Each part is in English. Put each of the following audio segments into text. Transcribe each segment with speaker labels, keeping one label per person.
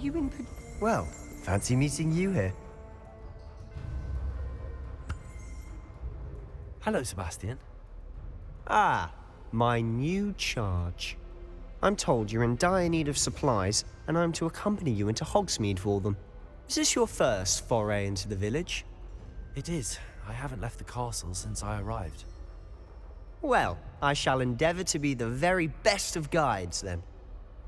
Speaker 1: you in... Well, fancy meeting you here.
Speaker 2: Hello, Sebastian.
Speaker 1: Ah, my new charge. I'm told you're in dire need of supplies, and I'm to accompany you into Hogsmeade for them. Is this your first foray into the village?
Speaker 2: It is. I haven't left the castle since I arrived.
Speaker 1: Well, I shall endeavour to be the very best of guides, then.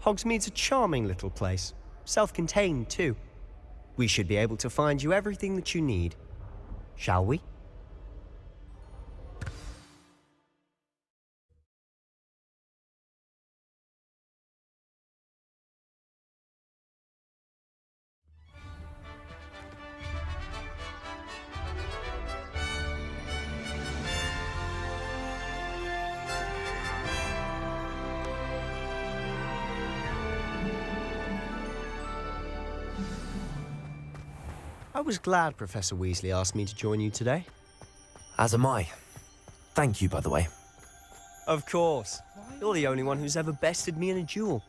Speaker 1: Hogsmeade's a charming little place, self-contained too. We should be able to find you everything that you need. Shall we? I was glad Professor Weasley asked me to join you today.
Speaker 2: As am I. Thank you, by the way.
Speaker 1: Of course. You're the only one who's ever bested me in a duel.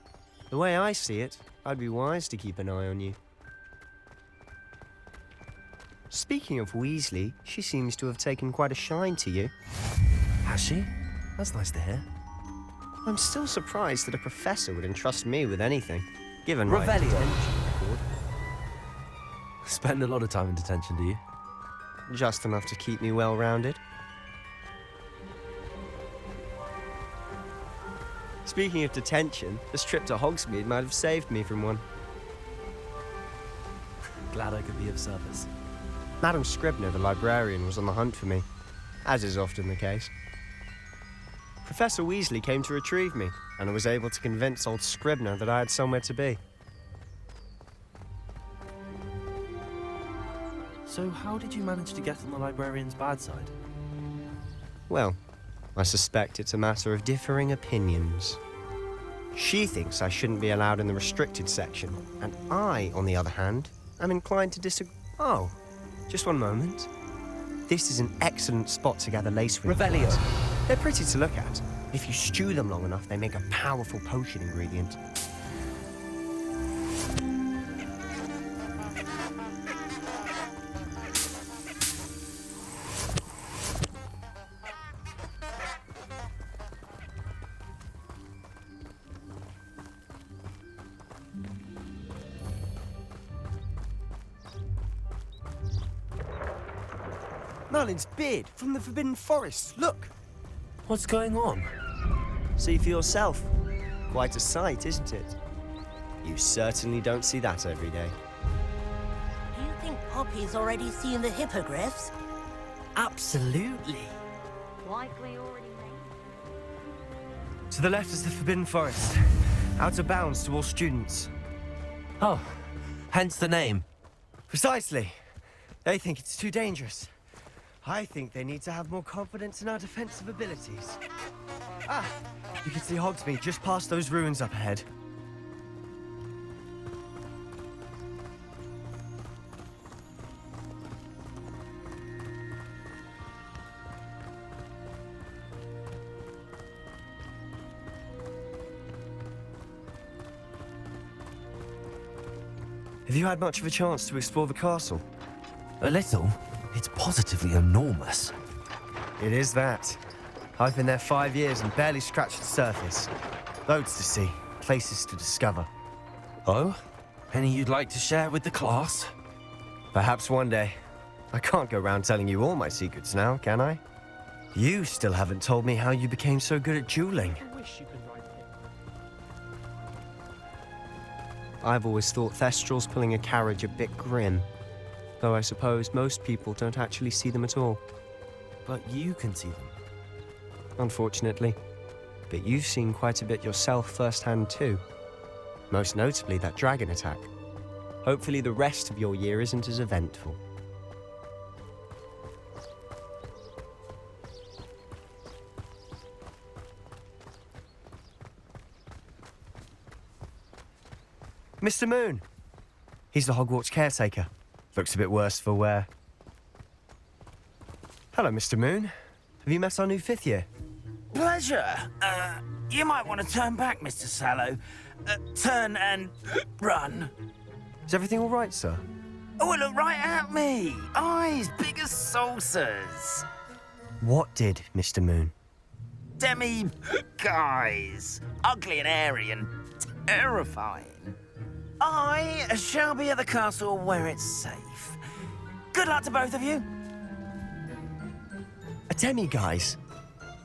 Speaker 1: The way I see it, I'd be wise to keep an eye on you. Speaking of Weasley, she seems to have taken quite a shine to you.
Speaker 2: Has she? That's nice to hear.
Speaker 1: I'm still surprised that a professor would entrust me with anything, given my
Speaker 2: Revelio.
Speaker 1: detention record.
Speaker 2: Spend a lot of time in detention, do you?
Speaker 1: Just enough to keep me well-rounded. Speaking of detention, this trip to Hogsmeade might have saved me from one.
Speaker 2: Glad I could be of service.
Speaker 1: Madam Scribner, the librarian, was on the hunt for me, as is often the case. Professor Weasley came to retrieve me, and I was able to convince old Scribner that I had somewhere to be.
Speaker 2: So how did you manage to get on the librarian's bad side?
Speaker 1: Well, I suspect it's a matter of differing opinions. She thinks I shouldn't be allowed in the restricted section, and I, on the other hand, am inclined to disagree. Oh, just one moment. This is an excellent spot to gather lacewind
Speaker 2: Revelio.
Speaker 1: flies. They're pretty to look at. If you stew them long enough, they make a powerful potion ingredient. Merlin's beard from the Forbidden Forest. Look!
Speaker 2: What's going on?
Speaker 1: See for yourself. Quite a sight, isn't it? You certainly don't see that every day.
Speaker 3: Do you think Poppy's already seen the hippogriffs?
Speaker 4: Absolutely.
Speaker 3: Likely already made.
Speaker 1: To the left is the Forbidden Forest. Out of bounds to all students.
Speaker 2: Oh, hence the name.
Speaker 1: Precisely. They think it's too dangerous. I think they need to have more confidence in our defensive abilities. Ah, you can see Hogsmeade just past those ruins up ahead. Have you had much of a chance to explore the castle?
Speaker 2: A little. It's positively enormous.
Speaker 1: It is that. I've been there 5 years and barely scratched the surface. Loads to see, places to discover.
Speaker 2: Oh? Any you'd like to share with the class?
Speaker 1: Perhaps one day. I can't go round telling you all my secrets now, can I? You still haven't told me how you became so good at dueling. I've always thought Thestrals pulling a carriage a bit grim. Though I suppose most people don't actually see them at all.
Speaker 2: But you can see them.
Speaker 1: Unfortunately. But you've seen quite a bit yourself firsthand too. Most notably that dragon attack. Hopefully the rest of your year isn't as eventful. Mr. Moon. He's the Hogwarts caretaker. Looks a bit worse for wear. Hello, Mr. Moon. Have you met our new 5th year?
Speaker 4: Pleasure. You might want to turn back, Mr. Sallow. Turn and run.
Speaker 1: Is everything all right, sir?
Speaker 4: Oh, look right at me! Eyes big as saucers!
Speaker 1: What did, Mr. Moon?
Speaker 4: Demi guys! Ugly and hairy and terrifying. I shall be at the castle where it's safe. Good luck to both of you.
Speaker 1: A demi-guise?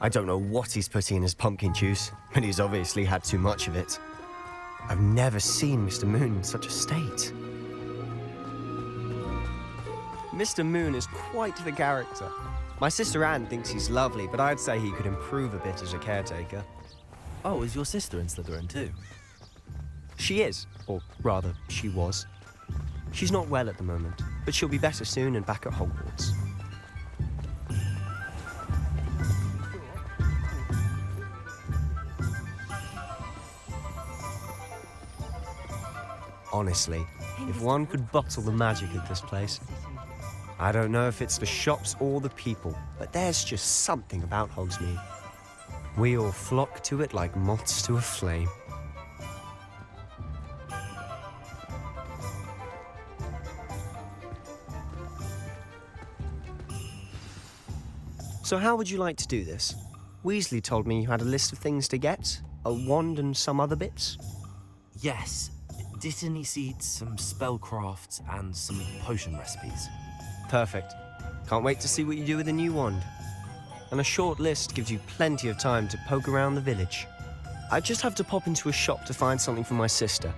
Speaker 1: I don't know what he's putting in his pumpkin juice, but he's obviously had too much of it. I've never seen Mr. Moon in such a state. Mr. Moon is quite the character. My sister Anne thinks he's lovely, but I'd say he could improve a bit as a caretaker.
Speaker 2: Oh, is your sister in Slytherin too?
Speaker 1: She is, or rather, she was. She's not well at the moment, but she'll be better soon and back at Hogwarts. Honestly, if one could bottle the magic of this place. I don't know if it's the shops or the people, but there's just something about Hogsmeade. We all flock to it like moths to a flame. So how would you like to do this? Weasley told me you had a list of things to get, a wand and some other bits.
Speaker 2: Yes. Didn't he seed some spellcrafts and some potion recipes?
Speaker 1: Perfect. Can't wait to see what you do with the new wand. And a short list gives you plenty of time to poke around the village. I just have to pop into a shop to find something for my sister.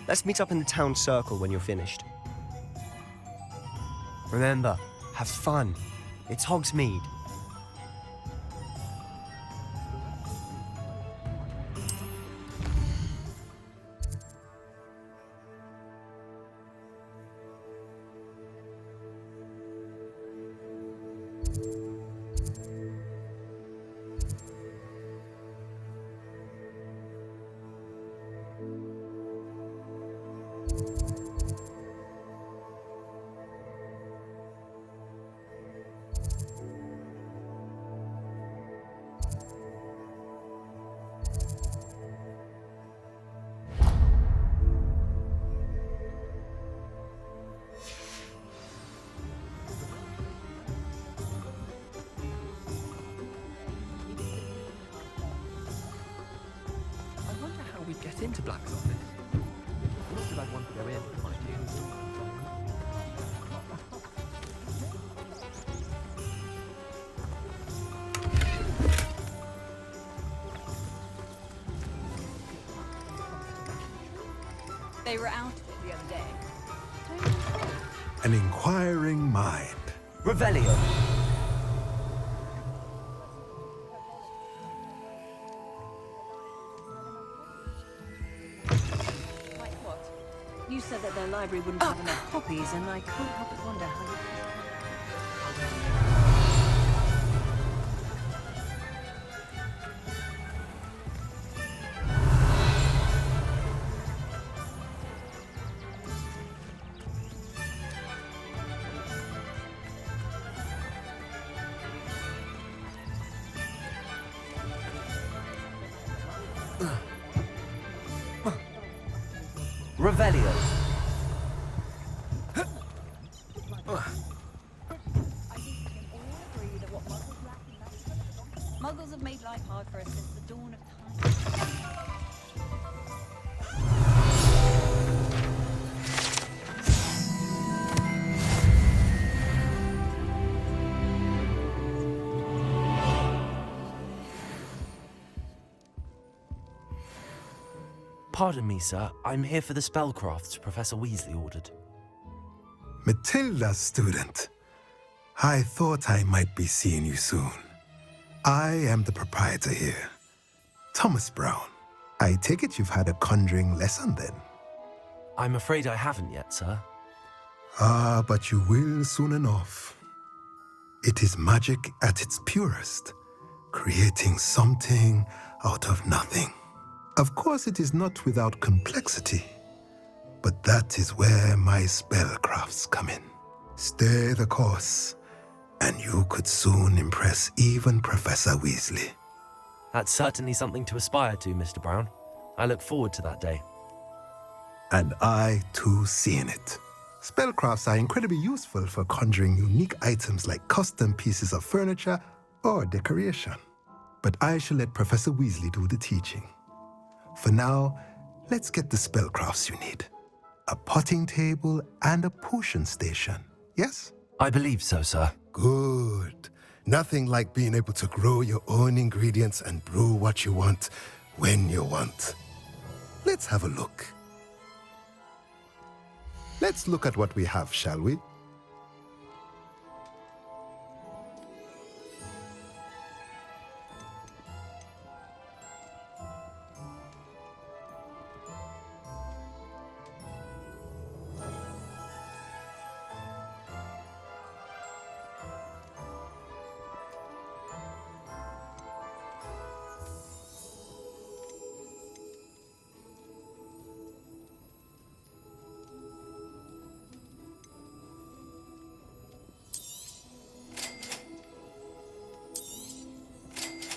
Speaker 1: Let's meet up in the town circle when you're finished. Remember, have fun. It's Hogsmeade.
Speaker 5: We get into Black's office. Not that I want to go in, mind you.
Speaker 6: They were out of it the other day.
Speaker 7: An inquiring mind.
Speaker 4: Revelio.
Speaker 6: Like what? You said that their library wouldn't have enough copies, and I couldn't help but wonder how you...
Speaker 4: Revelio.
Speaker 6: I think we can all agree that what Muggles lack in that stuff, Muggles have made life hard for us since the dawn of time.
Speaker 2: Pardon me, sir. I'm here for the spellcrafts Professor Weasley ordered.
Speaker 7: Matilda's student. I thought I might be seeing you soon. I am the proprietor here, Thomas Brown. I take it you've had a conjuring lesson then?
Speaker 2: I'm afraid I haven't yet, sir.
Speaker 7: Ah, but you will soon enough. It is magic at its purest, creating something out of nothing. Of course, it is not without complexity, but that is where my spellcrafts come in. Stay the course, and you could soon impress even Professor Weasley.
Speaker 2: That's certainly something to aspire to, Mr. Brown. I look forward to that day.
Speaker 7: And I, too, see in it. Spellcrafts are incredibly useful for conjuring unique items like custom pieces of furniture or decoration. But I shall let Professor Weasley do the teaching. For now, let's get the spellcrafts you need. A potting table and a potion station, yes?
Speaker 2: I believe so, sir.
Speaker 7: Good. Nothing like being able to grow your own ingredients and brew what you want when you want. Let's have a look. Let's look at what we have, shall we?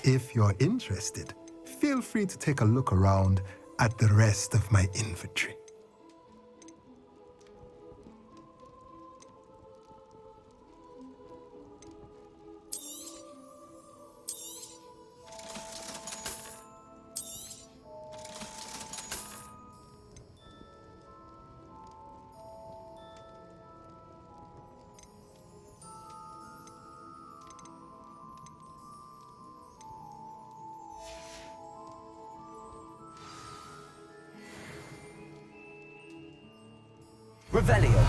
Speaker 7: If you're interested, feel free to take a look around at the rest of my inventory.
Speaker 2: Revelio.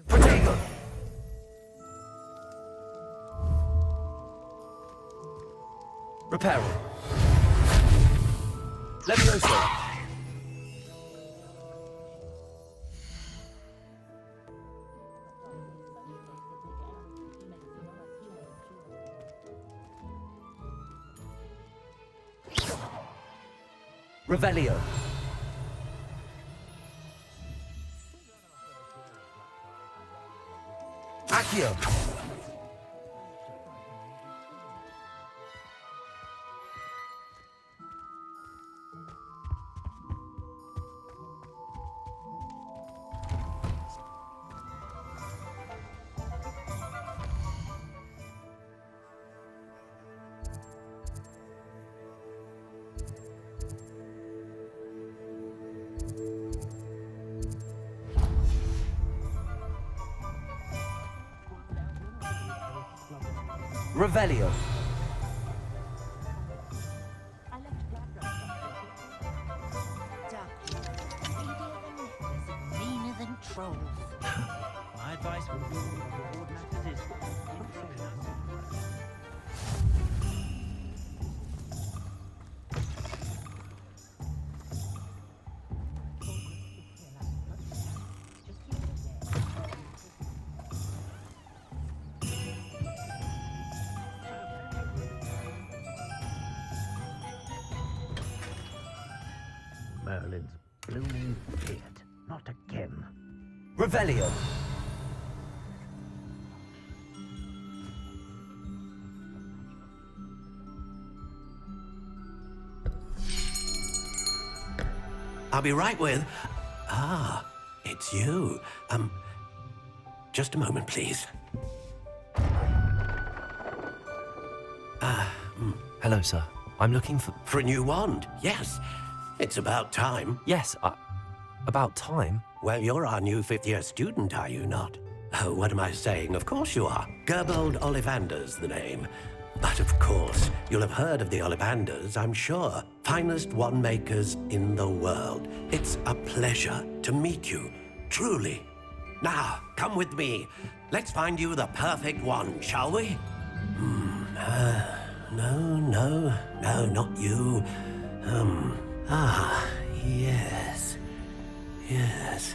Speaker 2: Protego. Reparo. Levioso. Revelio. Accio. Revelio.
Speaker 3: Meaner than trolls.
Speaker 8: My advice would be to board matters is Merlin's blooming beard. Not again.
Speaker 2: Revelio.
Speaker 9: I'll be right with... Ah, it's you. Just a moment, please.
Speaker 2: Hello, sir. I'm looking for...
Speaker 9: For a new wand, yes. It's about time.
Speaker 2: Yes, about time.
Speaker 9: Well, you're our new fifth-year student, are you not? Oh, what am I saying? Of course you are. Gerbold Ollivander's the name. But of course, you'll have heard of the Ollivanders, I'm sure. Finest wand makers in the world. It's a pleasure to meet you, truly. Now, come with me. Let's find you the perfect wand, shall we? No, not you. Yes. Yes.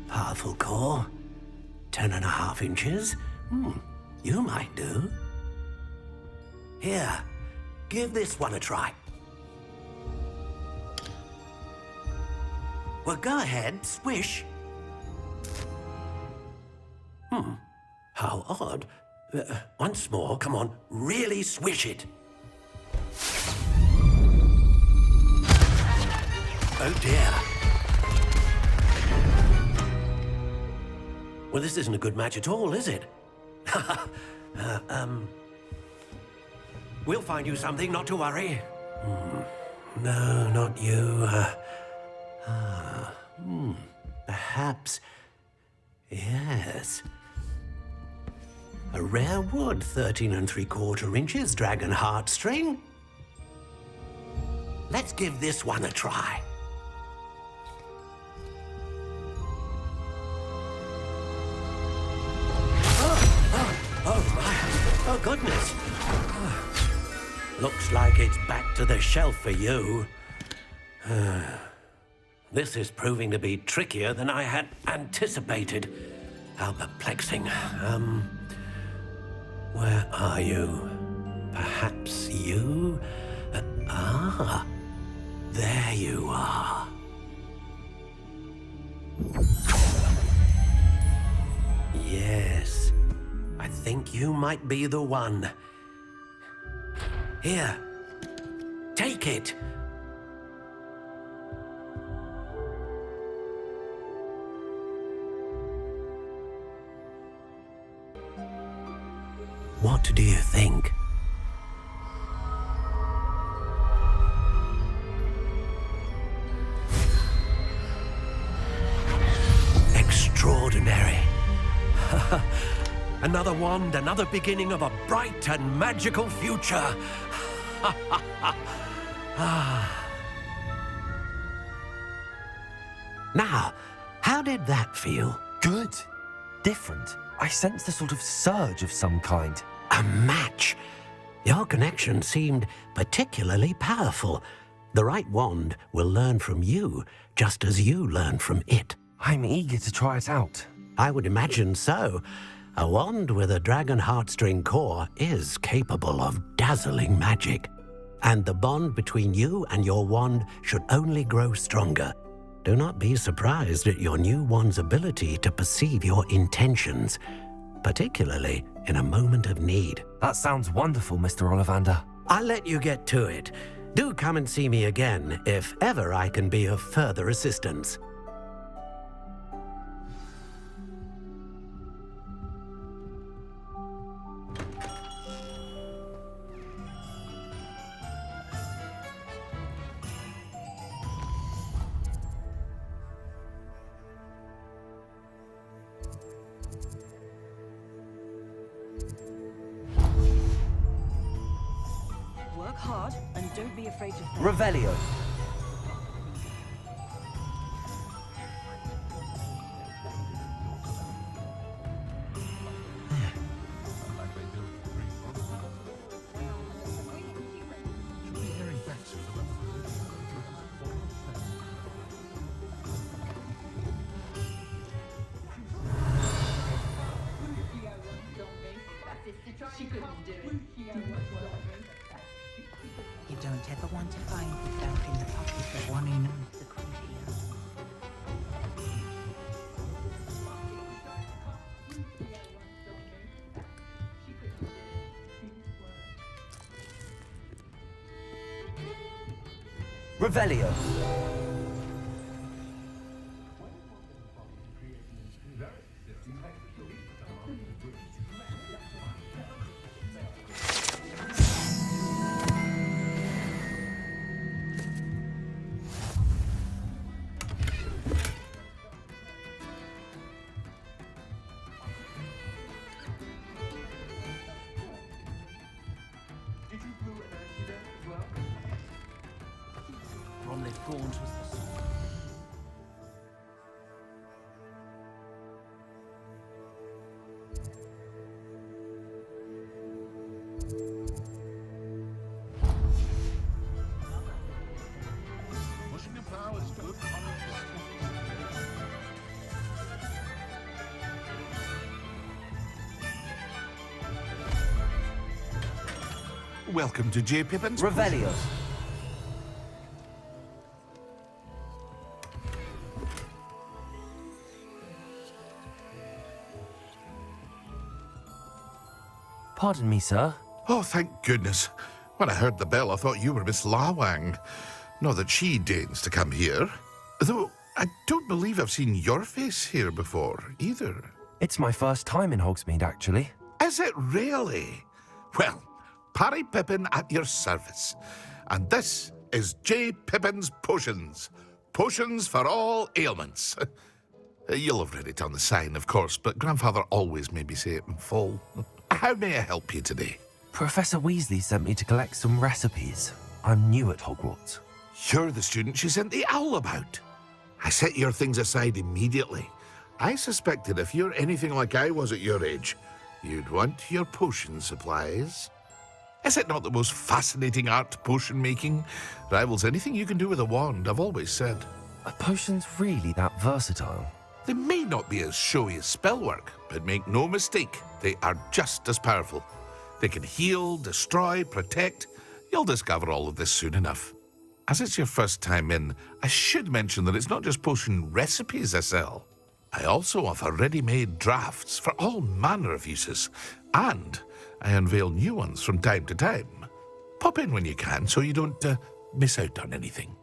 Speaker 9: Powerful core. 10.5 inches. You might do. Here, give this one a try. Well, go ahead, swish. How odd. Once more, come on, really swish it. Oh dear. Well, this isn't a good match at all, is it? We'll find you something, not to worry. No, not you. Perhaps. Yes. A rare wood, 13 3/4 inches, dragon heartstring. Let's give this one a try. Oh my, oh goodness. Looks like it's back to the shelf for you. This is proving to be trickier than I had anticipated. How perplexing. Where are you? Perhaps you? There you are. Yes, I think you might be the one. Here, take it. What do you think? Extraordinary. Another wand, another beginning of a bright and magical future. Now, how did that feel?
Speaker 2: Good. Different. I sensed a sort of surge of some kind.
Speaker 9: A match. Your connection seemed particularly powerful. The right wand will learn from you, just as you learn from it.
Speaker 2: I'm eager to try it out.
Speaker 9: I would imagine so. A wand with a dragon heartstring core is capable of dazzling magic. And the bond between you and your wand should only grow stronger. Do not be surprised at your new wand's ability to perceive your intentions, particularly in a moment of need.
Speaker 2: That sounds wonderful, Mr. Ollivander.
Speaker 9: I'll let you get to it. Do come and see me again if ever I can be of further assistance.
Speaker 6: Work hard and don't be afraid to fail.
Speaker 2: Revelio.
Speaker 8: You don't ever want to find yourself in the pocket of one who knows the Crucio.
Speaker 2: Revelio. Bromley Prawns was the song.
Speaker 10: Pushing the plow is good. Welcome to J. Pippin's
Speaker 2: Revelio. Pardon me, sir.
Speaker 10: Oh, thank goodness. When I heard the bell, I thought you were Miss Lawang. Not that she deigns to come here. Though, I don't believe I've seen your face here before, either.
Speaker 2: It's my first time in Hogsmeade, actually.
Speaker 10: Is it really? Well, Parry Pippin at your service. And this is J. Pippin's Potions. Potions for all ailments. You'll have read it on the sign, of course, but Grandfather always made me say it in full. How may I help you today?
Speaker 2: Professor Weasley sent me to collect some recipes. I'm new at Hogwarts.
Speaker 10: You're the student she sent the owl about. I set your things aside immediately. I suspected if you're anything like I was at your age, you'd want your potion supplies. Is it not the most fascinating art, potion making? Rivals anything you can do with a wand, I've always said.
Speaker 2: Are potions really that versatile?
Speaker 10: They may not be as showy as spellwork, but make no mistake, they are just as powerful. They can heal, destroy, protect. You'll discover all of this soon enough. As it's your first time in, I should mention that it's not just potion recipes I sell. I also offer ready-made drafts for all manner of uses, and I unveil new ones from time to time. Pop in when you can so you don't miss out on anything.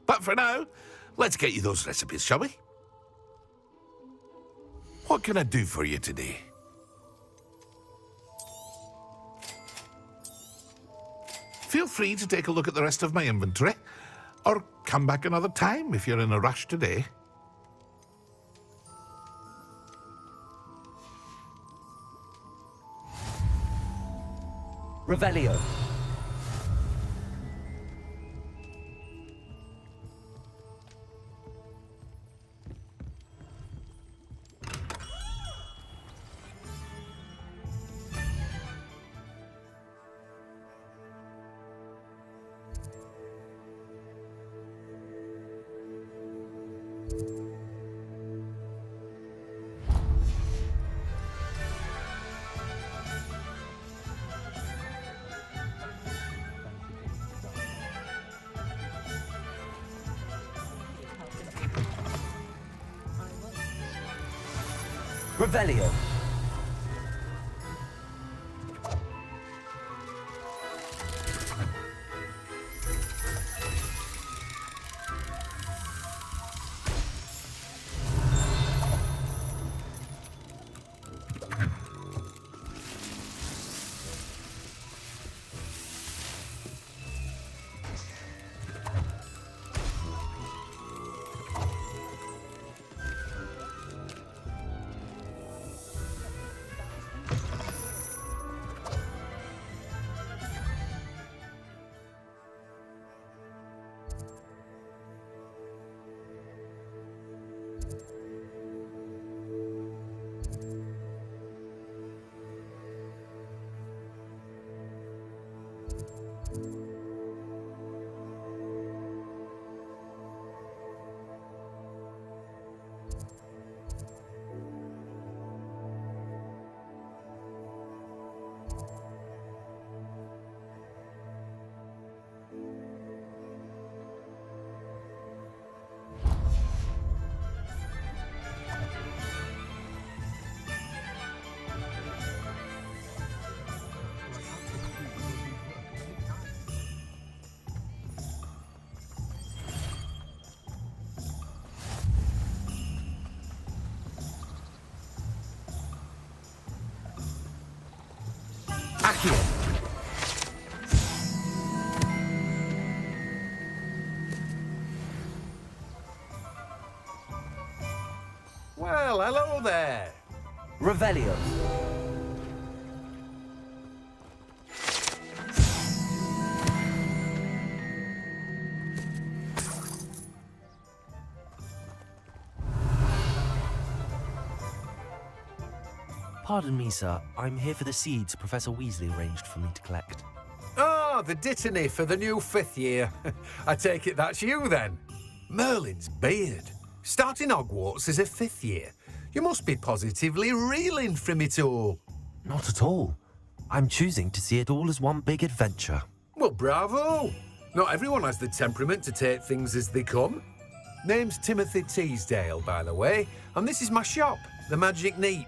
Speaker 10: But for now, let's get you those recipes, shall we? What can I do for you today? Feel free to take a look at the rest of my inventory, or come back another time if you're in a rush today.
Speaker 2: Revelio. Revelio.
Speaker 10: Accio.
Speaker 11: Well, hello there.
Speaker 2: Revelio. Pardon me, sir. I'm here for the seeds Professor Weasley arranged for me to collect.
Speaker 11: Ah, the dittany for the new 5th year. I take it that's you, then. Merlin's beard. Starting Hogwarts as a 5th year. You must be positively reeling from it all.
Speaker 2: Not at all. I'm choosing to see it all as one big adventure.
Speaker 11: Well, bravo! Not everyone has the temperament to take things as they come. Name's Timothy Teasdale, by the way, and this is my shop, the Magic Neep.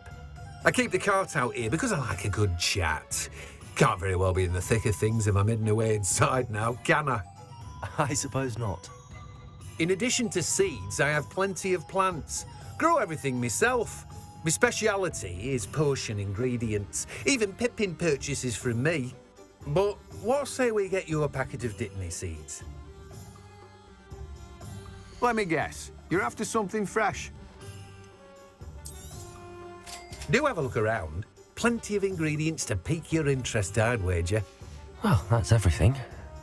Speaker 11: I keep the cart out here because I like a good chat. Can't very well be in the thick of things if I'm hidden away inside now, can I?
Speaker 2: I suppose not.
Speaker 11: In addition to seeds, I have plenty of plants. Grow everything myself. My speciality is potion ingredients. Even Pippin purchases from me. But what say we get you a packet of Dittany seeds?
Speaker 12: Let me guess. You're after something fresh.
Speaker 11: Do have a look around. Plenty of ingredients to pique your interest, I'd wager.
Speaker 2: Well, that's everything.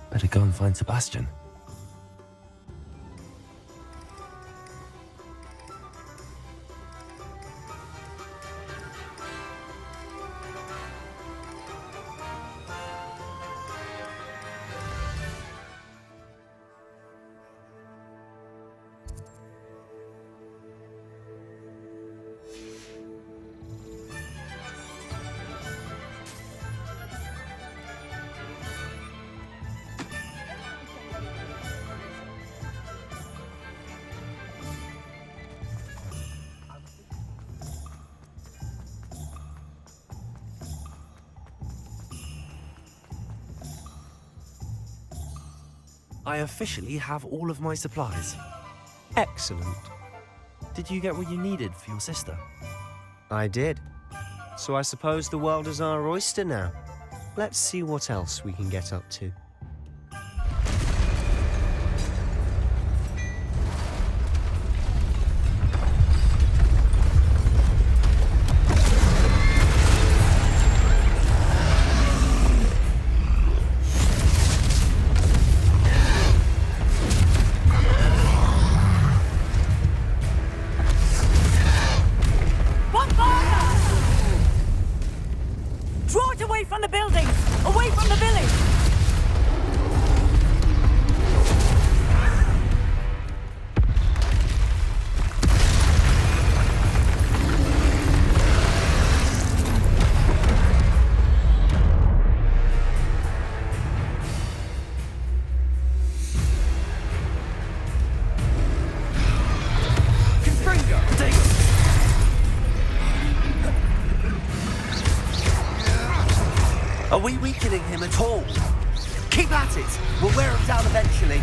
Speaker 2: Better go and find Sebastian. I officially have all of my supplies.
Speaker 1: Excellent.
Speaker 2: Did you get what you needed for your sister?
Speaker 1: I did. So I suppose the world is our oyster now. Let's see what else we can get up to.
Speaker 3: Draw it away from the buildings! Away from the village!
Speaker 9: Are we weakening him at all? Keep at it! We'll wear him down eventually.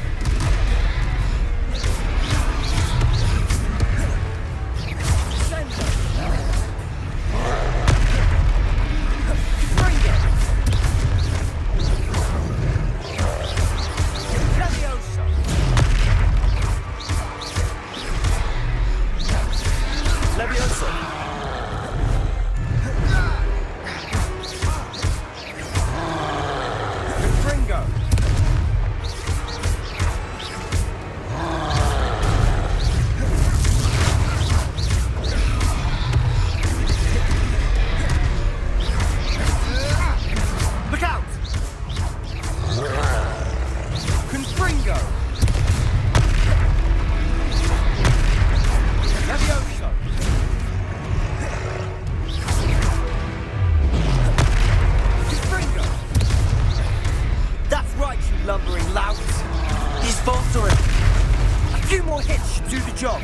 Speaker 1: lumbering louts. He's faltering. A few more hits should do the job.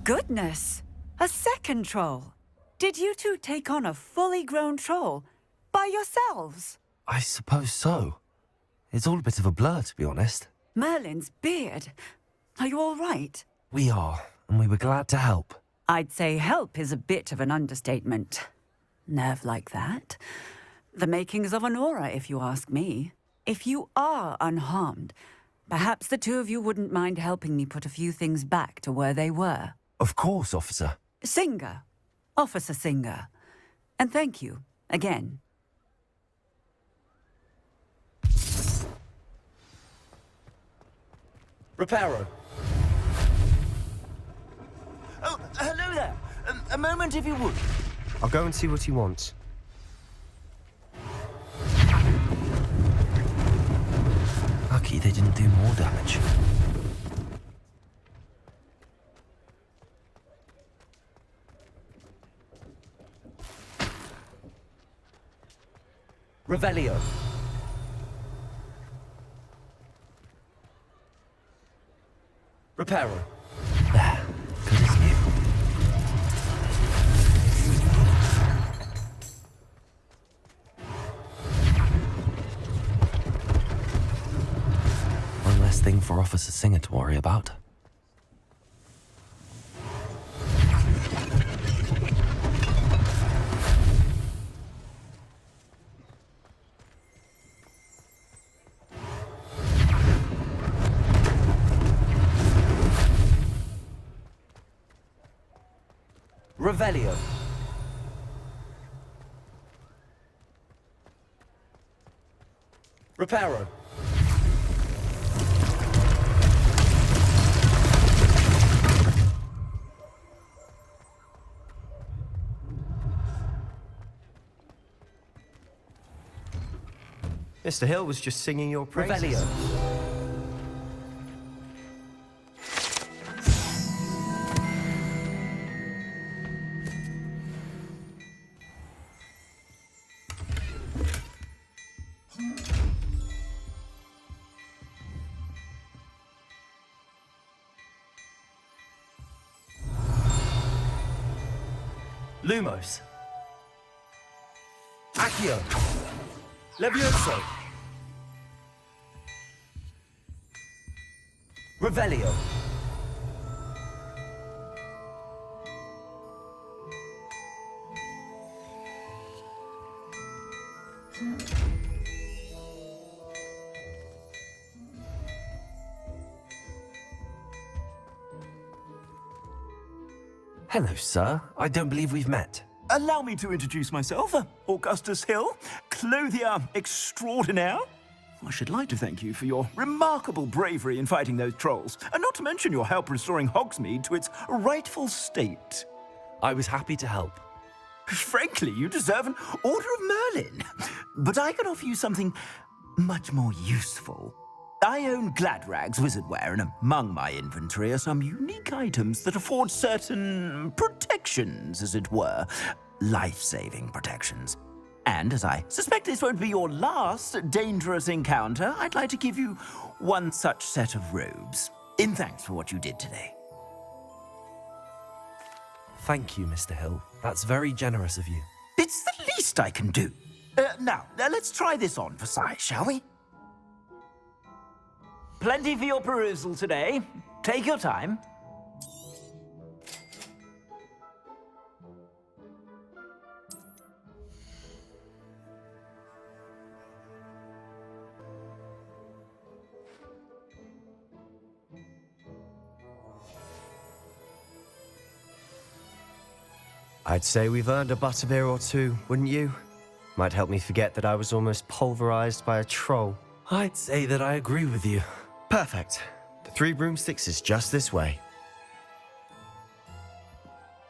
Speaker 8: Goodness! A second troll! Did you two take on a fully grown troll by yourselves?
Speaker 2: I suppose so. It's all a bit of a blur, to be honest.
Speaker 8: Merlin's beard. Are you all right?
Speaker 2: We are, and we were glad to help.
Speaker 8: I'd say help is a bit of an understatement. Nerve like that. The makings of an aura, if you ask me. If you are unharmed, perhaps the two of you wouldn't mind helping me put a few things back to where they were.
Speaker 2: Of course, officer.
Speaker 8: Singer. Officer Singer. And thank you Again.
Speaker 2: Reparo.
Speaker 4: Oh, hello there. A moment, if you would.
Speaker 1: I'll go and see what he wants.
Speaker 2: Lucky they didn't do more damage. Revelio. Reparo. There. Good as new. One less thing for Officer Singer to worry about. Revelio. Reparo.
Speaker 1: Mr. Hill was just singing your praises.
Speaker 2: Revelio. Lumos. Accio. Levioso. Revelio. Hello, sir. I don't believe we've met.
Speaker 4: Allow me to introduce myself, Augustus Hill, clothier extraordinaire. I should like to thank you for your remarkable bravery in fighting those trolls, and not to mention your help restoring Hogsmeade to its rightful state.
Speaker 2: I was happy to help.
Speaker 4: Frankly, you deserve an Order of Merlin. But I can offer you something much more useful. I own Gladrag's wizardware, and among my inventory are some unique items that afford certain protections, as it were. Life-saving protections. And as I suspect this won't be your last dangerous encounter, I'd like to give you one such set of robes, in thanks for what you did today.
Speaker 2: Thank you, Mr. Hill. That's very generous of you.
Speaker 4: It's the least I can do. Now, let's try this on for size, shall we? Plenty for your perusal today. Take your time.
Speaker 1: I'd say we've earned a butterbeer or two, wouldn't you? Might help me forget that I was almost pulverized by a troll.
Speaker 2: I'd say that I agree with you.
Speaker 1: Perfect. The 3 broomsticks is just this way.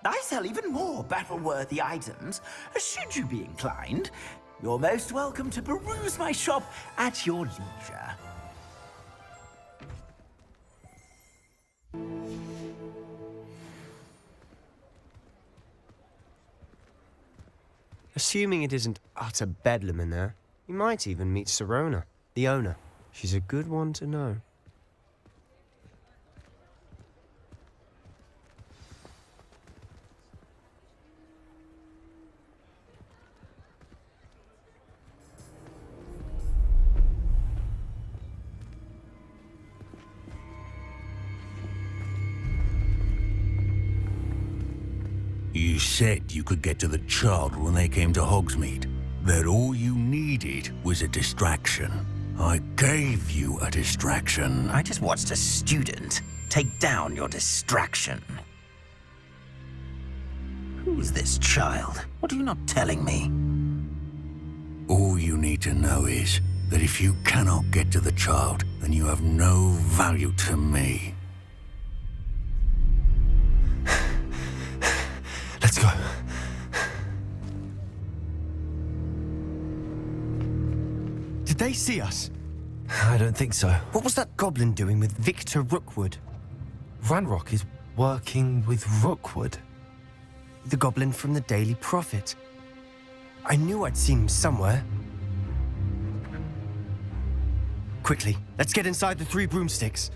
Speaker 4: I sell even more battle-worthy items. Should you be inclined, you're most welcome to peruse my shop at your leisure.
Speaker 1: Assuming it isn't utter bedlam in there, you might even meet Sirona, the owner. She's a good one to know.
Speaker 13: You said you could get to the child when they came to Hogsmeade. That all you needed was a distraction. I gave you a distraction.
Speaker 4: I just watched a student take down your distraction. Who is this child? What are you not telling me?
Speaker 13: All you need to know is that if you cannot get to the child, then you have no value to me.
Speaker 1: Let's go. Did they see us?
Speaker 2: I don't think so.
Speaker 1: What was that goblin doing with Victor Rookwood?
Speaker 2: Ranrock is working with Rookwood.
Speaker 1: The goblin from the Daily Prophet. I knew I'd seen him somewhere. Quickly, let's get inside the 3 broomsticks.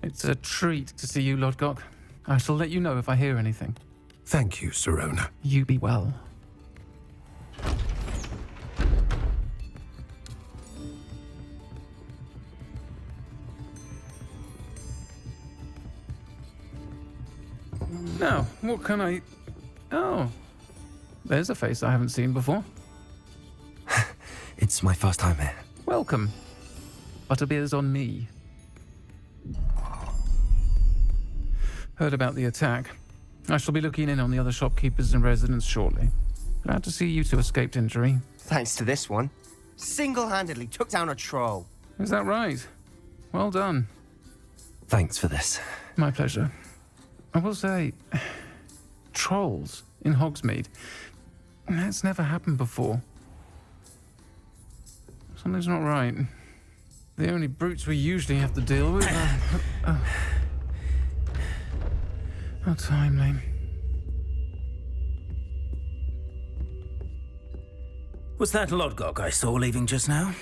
Speaker 14: It's a treat to see you, Lodgok. I shall let you know if I hear anything.
Speaker 7: Thank you, Sirona.
Speaker 14: You be well. Now, what can I... Oh, there's a face I haven't seen before.
Speaker 2: It's my first time here.
Speaker 14: Welcome. Butterbeer's on me. Heard about the attack. I shall be looking in on the other shopkeepers and residents shortly. Glad to see you two escaped injury.
Speaker 1: Thanks to this one. Single-handedly took down a troll.
Speaker 14: Is that right? Well done.
Speaker 2: Thanks for this.
Speaker 14: My pleasure. I will say, trolls in Hogsmeade. That's never happened before. Something's not right. The only brutes we usually have to deal with are... How timely.
Speaker 4: Was that Lodgok I saw leaving just now?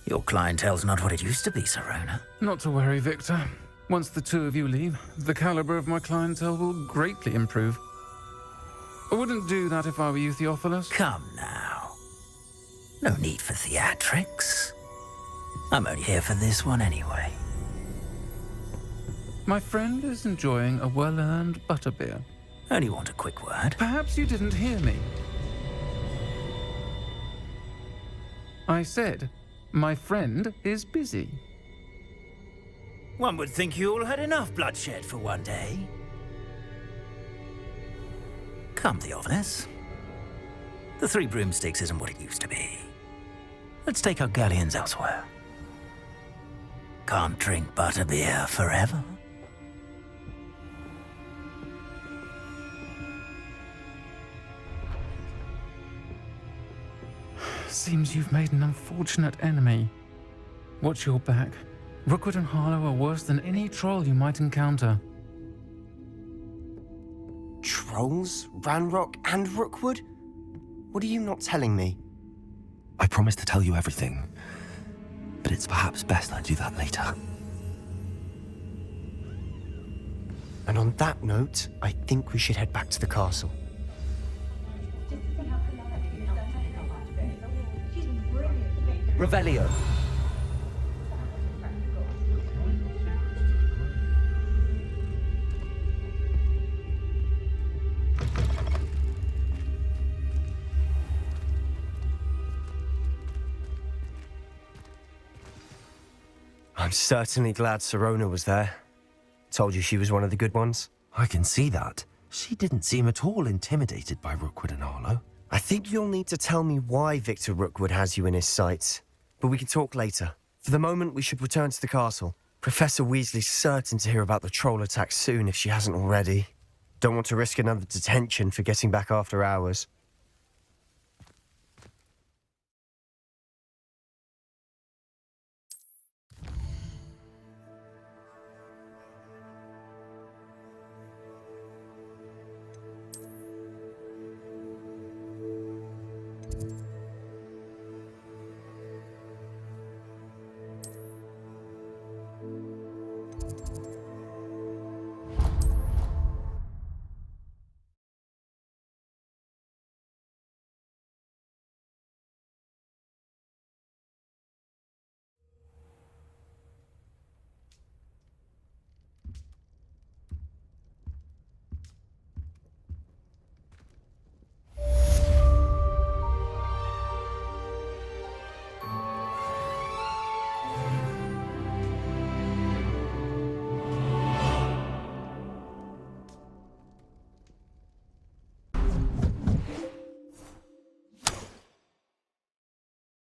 Speaker 4: Your clientele's not what it used to be, Sirona.
Speaker 14: Not to worry, Victor. Once the 2 of you leave, the caliber of my clientele will greatly improve. I wouldn't do that if I were you, Theophilus.
Speaker 4: Come now. No need for theatrics. I'm only here for this one anyway.
Speaker 14: My friend is enjoying a well-earned butterbeer.
Speaker 4: Only want a quick word.
Speaker 14: Perhaps you didn't hear me. I said, my friend is busy.
Speaker 4: One would think you all had enough bloodshed for one day. Come, Theophilus. The 3 broomsticks isn't what it used to be. Let's take our galleons elsewhere. Can't drink butterbeer forever.
Speaker 14: Seems you've made an unfortunate enemy. Watch your back. Rookwood and Harlow are worse than any troll you might encounter.
Speaker 1: Trolls? Ranrock and Rookwood? What are you not telling me?
Speaker 2: I promised to tell you everything, but it's perhaps best I do that later.
Speaker 1: And on that note, I think we should head back to the castle.
Speaker 2: Revelio.
Speaker 1: I'm certainly glad Sirona was there. Told you she was one of the good ones.
Speaker 2: I can see that. She didn't seem at all intimidated by Rookwood and Harlow.
Speaker 1: I think you'll need to tell me why Victor Rookwood has you in his sights. But we can talk later. For the moment, we should return to the castle. Professor Weasley's certain to hear about the troll attack soon if she hasn't already. Don't want to risk another detention for getting back after hours.